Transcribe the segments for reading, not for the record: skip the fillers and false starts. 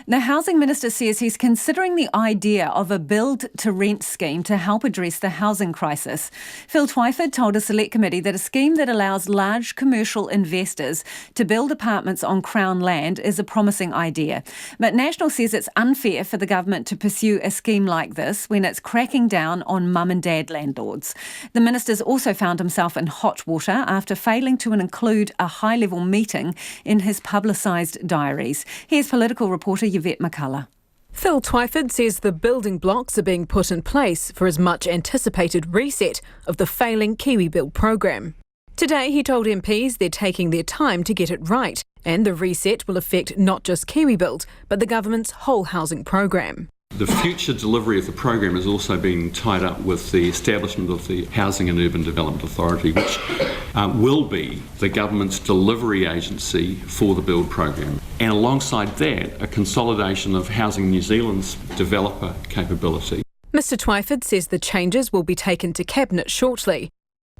The Housing Minister says he's considering the idea of a build-to-rent scheme to help address the housing crisis. Phil Twyford told a select committee that a scheme that allows large commercial investors to build apartments on Crown land is a promising idea. But National says it's unfair for the government to pursue a scheme like this when it's cracking down on mum and dad landlords. The minister's also found himself in hot water after failing to include a high-level meeting in his publicised diaries. Here's political reporter McCullough. Phil Twyford says the building blocks are being put in place for his much-anticipated reset of the failing KiwiBuild program. Today he told MPs they're taking their time to get it right, and the reset will affect not just KiwiBuild, but the government's whole housing program. The future delivery of the program is also being tied up with the establishment of the Housing and Urban Development Authority, which will be the government's delivery agency for the build program. And alongside that, a consolidation of Housing New Zealand's developer capability. Mr Twyford says the changes will be taken to Cabinet shortly.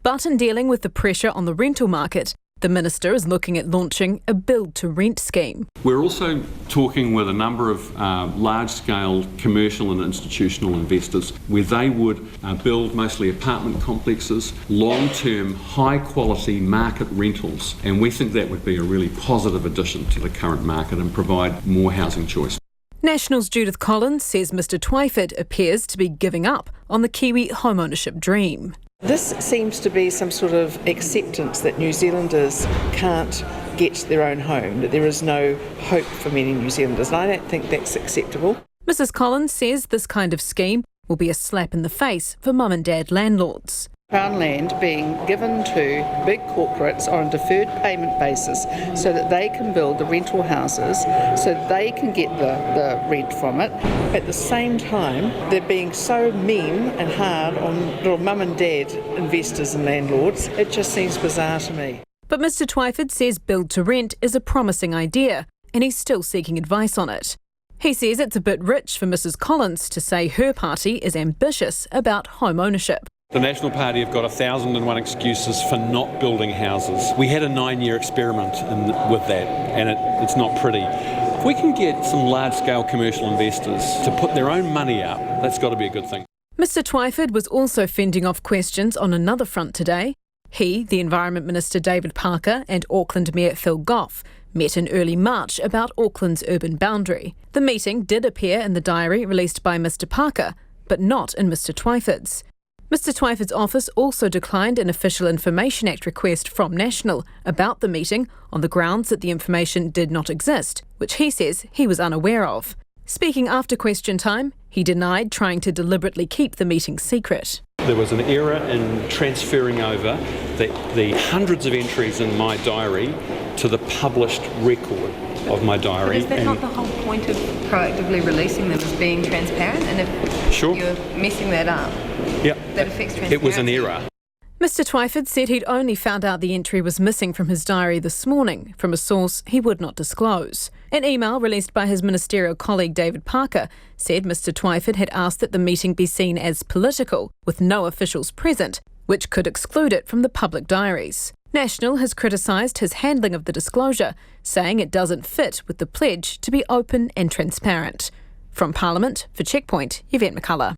But in dealing with the pressure on the rental market, the Minister is looking at launching a build-to-rent scheme. We're also talking with a number of large-scale commercial and institutional investors where they would build mostly apartment complexes, long-term, high-quality market rentals, and we think that would be a really positive addition to the current market and provide more housing choice. National's Judith Collins says Mr Twyford appears to be giving up on the Kiwi homeownership dream. This seems to be some sort of acceptance that New Zealanders can't get their own home, that there is no hope for many New Zealanders, and I don't think that's acceptable. Mrs Collins says this kind of scheme will be a slap in the face for mum and dad landlords. Crown land being given to big corporates on a deferred payment basis so that they can build the rental houses, so they can get the rent from it. At the same time, they're being so mean and hard on little mum and dad investors and landlords. It just seems bizarre to me. But Mr Twyford says build to rent is a promising idea and he's still seeking advice on it. He says it's a bit rich for Mrs Collins to say her party is ambitious about home ownership. The National Party have got 1,001 excuses for not building houses. We had a 9-year experiment with that, and it's not pretty. If we can get some large-scale commercial investors to put their own money up, that's got to be a good thing. Mr Twyford was also fending off questions on another front today. He, the Environment Minister David Parker and Auckland Mayor Phil Govt met in early March about Auckland's urban boundary. The meeting did appear in the diary released by Mr Parker, but not in Mr Twyford's. Mr Twyford's office also declined an Official Information Act request from National about the meeting on the grounds that the information did not exist, which he says he was unaware of. Speaking after question time, he denied trying to deliberately keep the meeting secret. There was an error in transferring over the hundreds of entries in my diary to the published record of my diary. But is that not the whole point of proactively releasing them, as being transparent? And if you're messing that up, that affects transparency. It was an error. Mr Twyford said he'd only found out the entry was missing from his diary this morning from a source he would not disclose. An email released by his ministerial colleague David Parker said Mr Twyford had asked that the meeting be seen as political, with no officials present, which could exclude it from the public diaries. National has criticised his handling of the disclosure, saying it doesn't fit with the pledge to be open and transparent. From Parliament, for Checkpoint, McCullough.